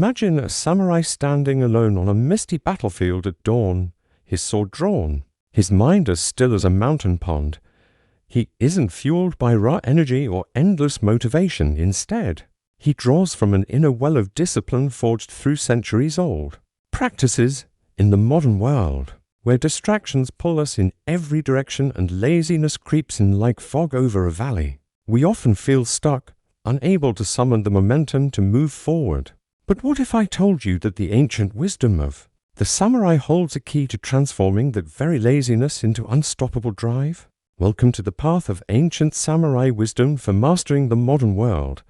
Imagine a samurai standing alone on a misty battlefield at dawn, his sword drawn, his mind as still as a mountain pond. He isn't fueled by raw energy or endless motivation. Instead, he draws from an inner well of discipline forged through centuries old. Practices in the modern world, where distractions pull us in every direction and laziness creeps in like fog over a valley, we often feel stuck, unable to summon the momentum to move forward. But what if I told you that the ancient wisdom of the samurai holds a key to transforming that very laziness into unstoppable drive? Welcome to the path of ancient samurai wisdom for mastering the modern world.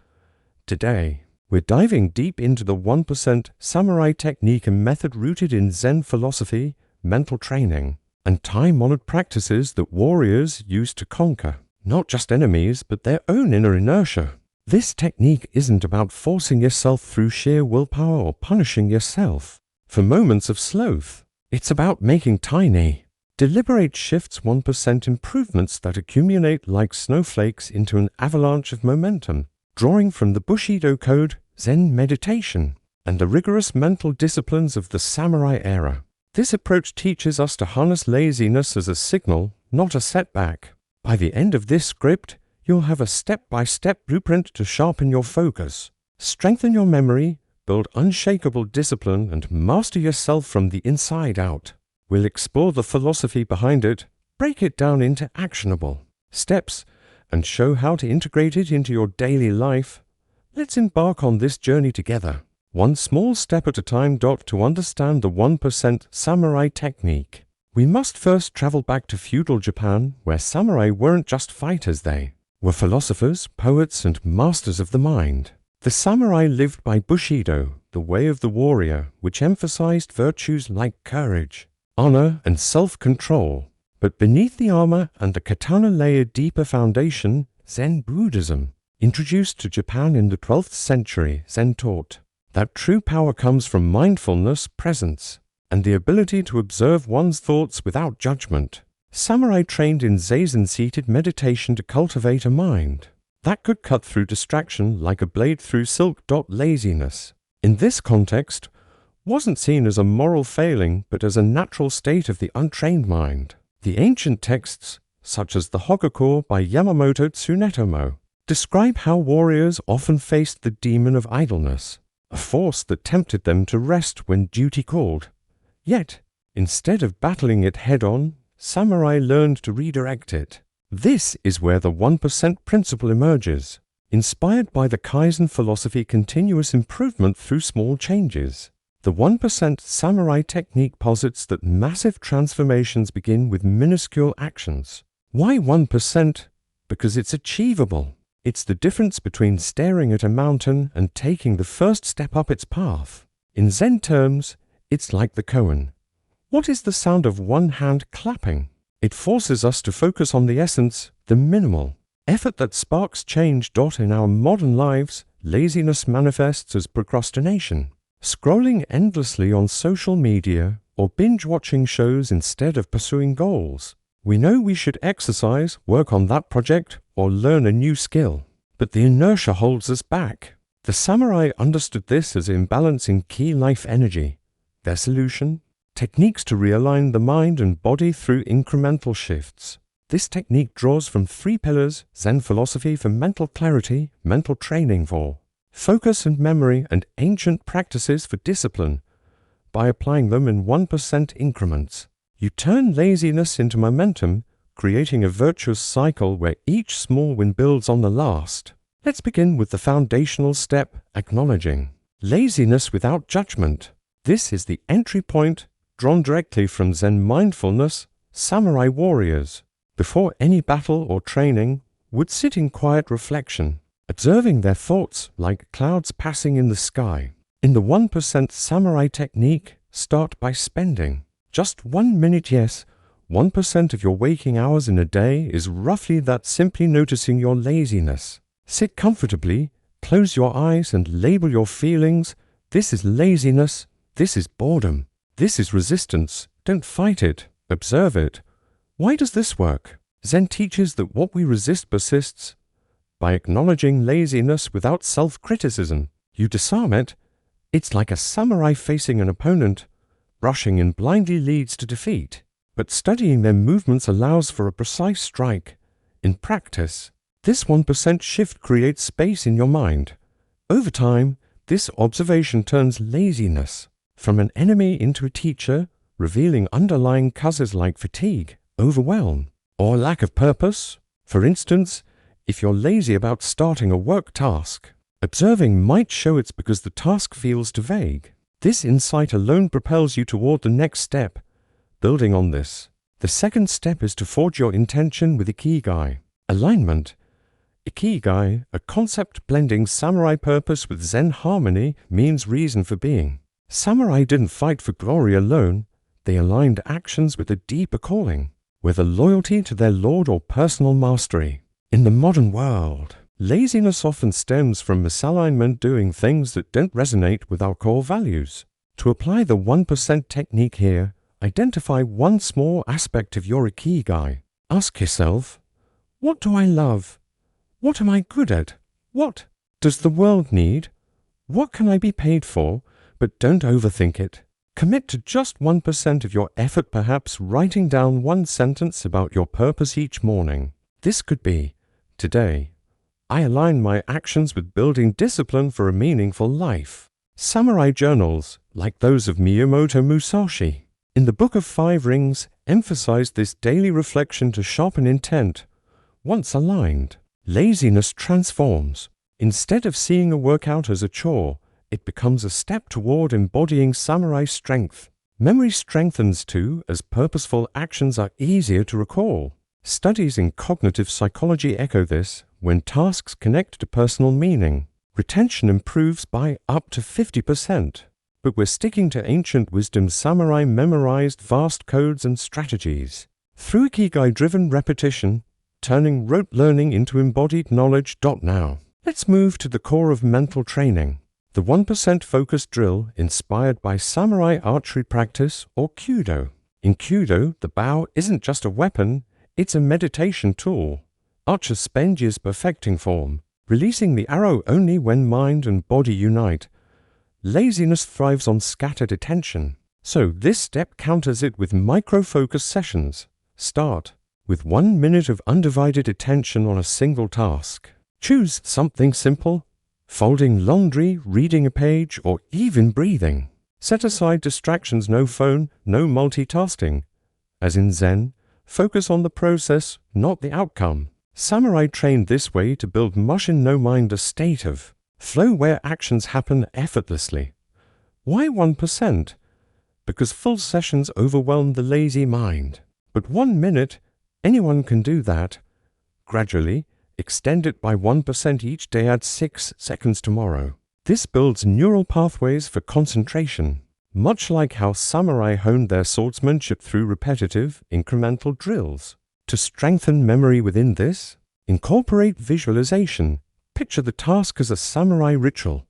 Today, we're diving deep into the 1% samurai technique and method rooted in Zen philosophy, mental training, and time-honored practices that warriors use to conquer not just enemies, but their own inner inertia. This technique isn't about forcing yourself through sheer willpower or punishing yourself for moments of sloth. It's about making tiny, deliberate shifts, 1% improvements that accumulate like snowflakes into an avalanche of momentum, drawing from the Bushido code, Zen meditation, and the rigorous mental disciplines of the samurai era. This approach teaches us to harness laziness as a signal, not a setback. By the end of this script, you'll have a step-by-step blueprint to sharpen your focus, strengthen your memory, build unshakable discipline, and master yourself from the inside out. We'll explore the philosophy behind it, break it down into actionable steps, and show how to integrate it into your daily life. Let's embark on this journey together, one small step at a time. To understand the 1% samurai technique, we must first travel back to feudal Japan, where samurai weren't just fighters, they were philosophers, poets, and masters of the mind. The samurai lived by Bushido, the way of the warrior, which emphasized virtues like courage, honor, and self-control. But beneath the armor and the katana lay a deeper foundation, Zen Buddhism. Introduced to Japan in the 12th century, Zen taught that true power comes from mindfulness, presence, and the ability to observe one's thoughts without judgment. Samurai trained in zazen-seated meditation to cultivate a mind that could cut through distraction like a blade through silk. Laziness, in this context, wasn't seen as a moral failing but as a natural state of the untrained mind. The ancient texts, such as the Hokkaku by Yamamoto Tsunetomo, describe how warriors often faced the demon of idleness, a force that tempted them to rest when duty called. Yet, instead of battling it head-on, samurai learned to redirect it. This is where the 1% principle emerges, inspired by the Kaizen philosophy, continuous improvement through small changes. The 1% samurai technique posits that massive transformations begin with minuscule actions. Why 1%? Because it's achievable. It's the difference between staring at a mountain and taking the first step up its path. In Zen terms, it's like the koan. What is the sound of one hand clapping? It forces us to focus on the essence, the minimal effort that sparks change. In our modern lives, laziness manifests as procrastination. Scrolling endlessly on social media or binge-watching shows instead of pursuing goals. We know we should exercise, work on that project, or learn a new skill, but the inertia holds us back. The samurai understood this as imbalancing key life energy. Their solution? Techniques to realign the mind and body through incremental shifts. This technique draws from 3 pillars: Zen philosophy for mental clarity, mental training for focus and memory, and ancient practices for discipline. By applying them in 1% increments, you turn laziness into momentum, creating a virtuous cycle where each small win builds on the last. Let's begin with the foundational step, acknowledging laziness without judgment. This is the entry point, drawn directly from Zen mindfulness. Samurai warriors, before any battle or training, would sit in quiet reflection, observing their thoughts like clouds passing in the sky. In the 1% samurai technique, start by spending just 1 minute. Yes, 1% of your waking hours in a day is roughly that, simply noticing your laziness. Sit comfortably, close your eyes, and label your feelings. This is laziness. This is boredom. This is resistance. Don't fight it. Observe it. Why does this work? Zen teaches that what we resist persists. By acknowledging laziness without self-criticism, you disarm it, It's like a samurai facing an opponent. Rushing in blindly leads to defeat, but studying their movements allows for a precise strike. In practice, this 1% shift creates space in your mind. Over time, this observation turns laziness from an enemy into a teacher, revealing underlying causes like fatigue, overwhelm, or lack of purpose. For instance, if you're lazy about starting a work task, observing might show it's because the task feels too vague. This insight alone propels you toward the next step. Building on this, the second step is to forge your intention with Ikigai. Alignment. Ikigai, a concept blending samurai purpose with Zen harmony, means reason for being. Samurai didn't fight for glory alone. They aligned actions with a deeper calling, whether loyalty to their lord or personal mastery. In the modern world, laziness often stems from misalignment, doing things that don't resonate with our core values. To apply the 1% technique here, identify one small aspect of your Ikigai. Ask yourself, what do I love? What am I good at? What does the world need? What can I be paid for? But don't overthink it. Commit to just 1% of your effort, perhaps writing down one sentence about your purpose each morning. This could be, today, I align my actions with building discipline for a meaningful life. Samurai journals, like those of Miyamoto Musashi, in the Book of Five Rings, emphasize this daily reflection to sharpen intent. Once aligned, laziness transforms. Instead of seeing a workout as a chore, it becomes a step toward embodying samurai strength. Memory strengthens too, as purposeful actions are easier to recall. Studies in cognitive psychology echo this. When tasks connect to personal meaning, retention improves by up to 50%. But we're sticking to ancient wisdom. Samurai memorized vast codes and strategies. Through Ikigai-driven repetition, turning rote learning into embodied knowledge. Now, let's move to the core of mental training. The 1% focus drill, inspired by samurai archery practice or Kyudo. In Kyudo, the bow isn't just a weapon, it's a meditation tool. Archers spend years perfecting form, releasing the arrow only when mind and body unite. Laziness thrives on scattered attention, so this step counters it with micro-focus sessions. Start with 1 minute of undivided attention on a single task. Choose something simple, folding laundry, reading a page, or even breathing. Set aside distractions, no phone, no multitasking. As in Zen, focus on the process, not the outcome. Samurai trained this way to build mushin no mind, a state of flow where actions happen effortlessly. Why 1%? Because full sessions overwhelm the lazy mind. But 1 minute, anyone can do that. Gradually, extend it by 1% each day, add 6 seconds tomorrow. This builds neural pathways for concentration, much like how samurai honed their swordsmanship through repetitive, incremental drills. To strengthen memory within this, incorporate visualization. Picture the task as a samurai ritual.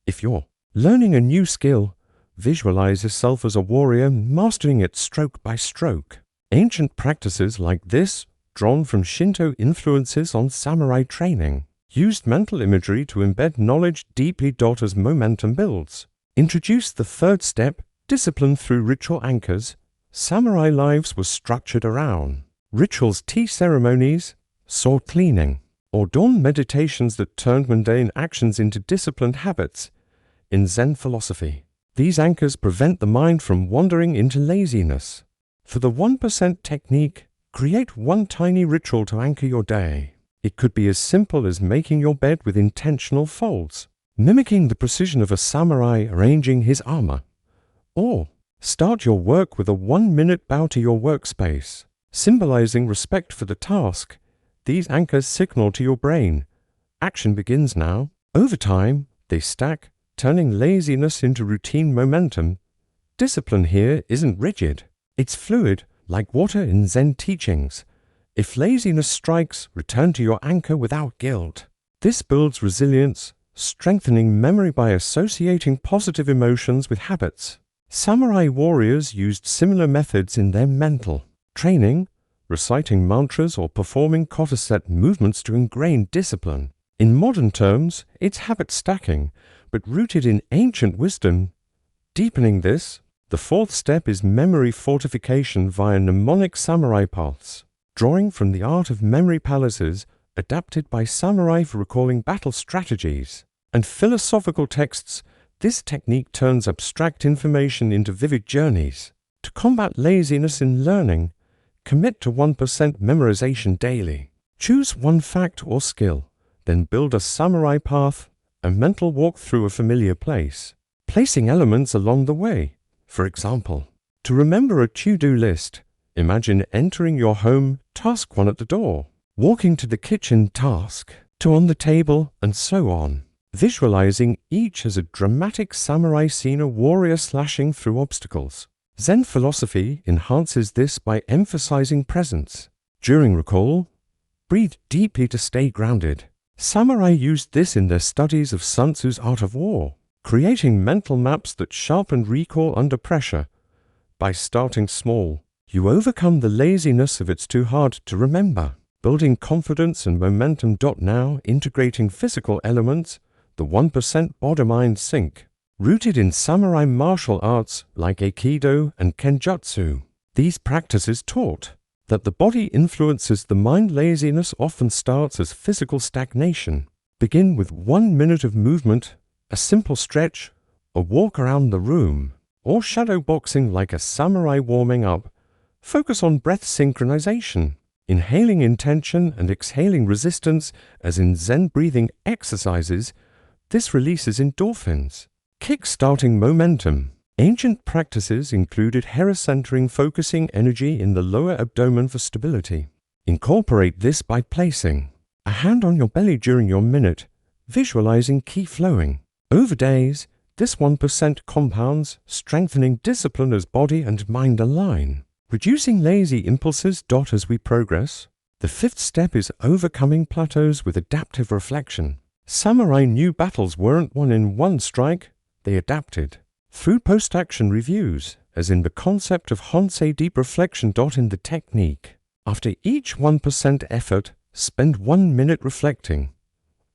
If you're learning a new skill, visualize yourself as a warrior mastering it stroke by stroke. Ancient practices like this, drawn from Shinto influences on samurai training, used mental imagery to embed knowledge deeply. As momentum builds. Introduce the third step, discipline through ritual anchors. Samurai lives were structured around rituals, tea ceremonies, sword cleaning, or dawn meditations that turned mundane actions into disciplined habits. In Zen philosophy, these anchors prevent the mind from wandering into laziness. For the 1% technique, create one tiny ritual to anchor your day. It could be as simple as making your bed with intentional folds, mimicking the precision of a samurai arranging his armor. Or start your work with a 1-minute bow to your workspace, symbolizing respect for the task. These anchors signal to your brain, action begins now. Over time, they stack, turning laziness into routine momentum. Discipline here isn't rigid. It's fluid, like water in Zen teachings. If laziness strikes, return to your anchor without guilt. This builds resilience, strengthening memory by associating positive emotions with habits. Samurai warriors used similar methods in their mental training, reciting mantras or performing kata set movements to ingrain discipline. In modern terms, it's habit stacking, but rooted in ancient wisdom. Deepening this, the fourth step is memory fortification via mnemonic samurai paths, drawing from the art of memory palaces adapted by samurai for recalling battle strategies and philosophical texts. This technique turns abstract information into vivid journeys. To combat laziness in learning, commit to 1% memorization daily. Choose one fact or skill, then build a samurai path, a mental walk through a familiar place, placing elements along the way. For example, to remember a to-do list, imagine entering your home, task 1 at the door, walking to the kitchen, task 2 on the table, and so on. Visualizing each as a dramatic samurai scene, a warrior slashing through obstacles. Zen philosophy enhances this by emphasizing presence. During recall, breathe deeply to stay grounded. Samurai used this in their studies of Sun Tzu's Art of War, creating mental maps that sharpened recall under pressure. By starting small, you overcome the laziness of "it's too hard to remember," building confidence and momentum. Now, integrating physical elements, the 1% body-mind sync, rooted in samurai martial arts like Aikido and Kenjutsu. These practices taught that the body influences the mind. Laziness often starts as physical stagnation. Begin with 1 minute of movement, a simple stretch, a walk around the room, or shadow boxing like a samurai warming up. Focus on breath synchronization, inhaling intention and exhaling resistance as in Zen breathing exercises. This releases endorphins, kick-starting momentum. Ancient practices included hera-centering, focusing energy in the lower abdomen for stability. Incorporate this by placing a hand on your belly during your minute, visualizing ki flowing. Over days, this 1% compounds, strengthening discipline as body and mind align, reducing lazy impulses. As we progress, the fifth step is overcoming plateaus with adaptive reflection. Samurai knew battles weren't won in one strike, they adapted through post-action reviews, as in the concept of Honsei deep reflection. In the technique, after each 1% effort, spend 1 minute reflecting.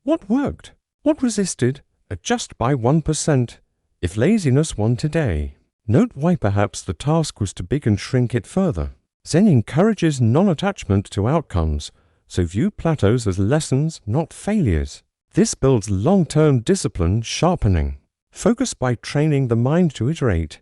What worked? What resisted? Adjust by 1%. If laziness won today, note why. Perhaps the task was too big and shrink it further. Zen encourages non-attachment to outcomes, so view plateaus as lessons, not failures. This builds long-term discipline. Sharpening. Focus by training the mind to iterate.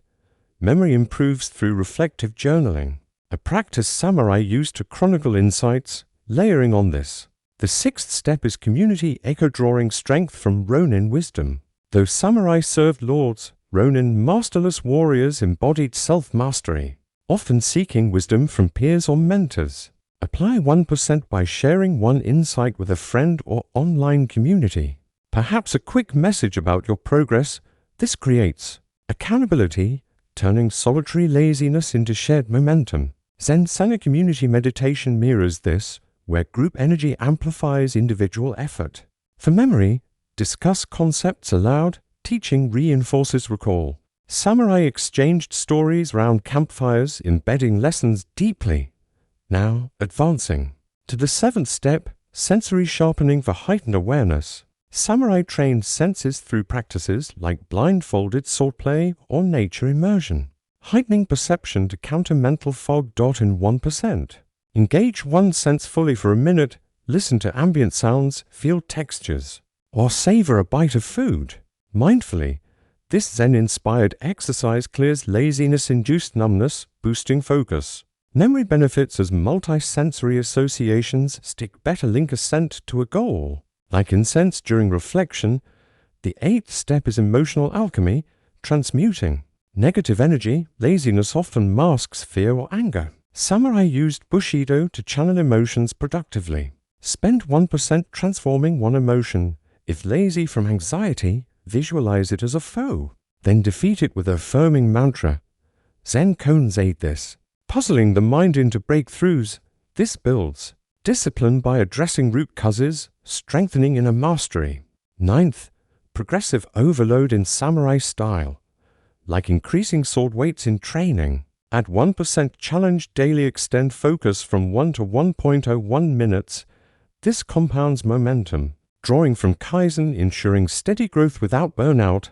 Memory improves through reflective journaling, a practice samurai used to chronicle insights. Layering on this, the sixth step is community echo, drawing strength from Ronin wisdom. Though samurai served lords, Ronin, masterless warriors, embodied self-mastery, often seeking wisdom from peers or mentors. Apply 1% by sharing one insight with a friend or online community. Perhaps a quick message about your progress. This creates accountability, turning solitary laziness into shared momentum. Zen Sana community meditation mirrors this, where group energy amplifies individual effort. For memory, discuss concepts aloud. Teaching reinforces recall. Samurai exchanged stories round campfires, embedding lessons deeply. Now, advancing to the seventh step, sensory sharpening for heightened awareness. Samurai trained senses through practices like blindfolded swordplay or nature immersion, heightening perception to counter mental fog. In 1%. Engage one sense fully for a minute, listen to ambient sounds, feel textures, or savor a bite of food. Mindfully, this Zen-inspired exercise clears laziness-induced numbness, boosting focus. Memory benefits as multi-sensory associations stick better. Link a scent to a goal. Like incense during reflection, the eighth step is emotional alchemy, transmuting negative energy. Laziness often masks fear or anger. Samurai used Bushido to channel emotions productively. Spend 1% transforming one emotion. If lazy from anxiety, visualize it as a foe, then defeat it with a affirming mantra. Zen koans aid this, puzzling the mind into breakthroughs. This builds discipline by addressing root causes, strengthening inner mastery. Ninth, progressive overload in samurai style, like increasing sword weights in training. Add 1% challenge daily. Extend focus from 1 to 1.01 minutes. This compounds momentum. Drawing from Kaizen, ensuring steady growth without burnout.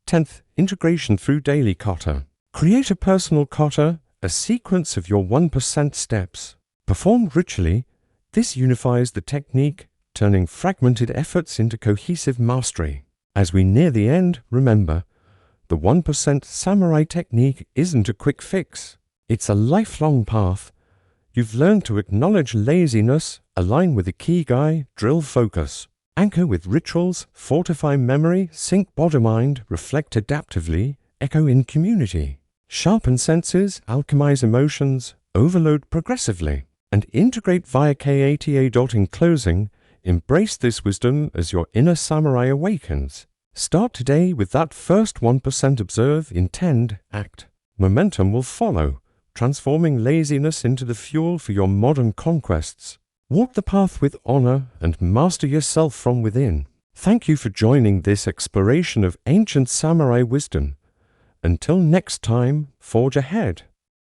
10th, integration through daily kata. Create a personal kata, a sequence of your 1% steps. Performed ritually, this unifies the technique, turning fragmented efforts into cohesive mastery. As we near the end, remember, the 1% samurai technique isn't a quick fix. It's a lifelong path. You've learned to acknowledge laziness, align with Ikigai, drill focus. Anchor with rituals, fortify memory, sync body-mind, reflect adaptively, echo in community. Sharpen senses, alchemize emotions, overload progressively. And integrate via KATA. In closing, embrace this wisdom as your inner samurai awakens. Start today with that first 1%. Observe, intend, act. Momentum will follow, transforming laziness into the fuel for your modern conquests. Walk the path with honor and master yourself from within. Thank you for joining this exploration of ancient samurai wisdom. Until next time, forge ahead.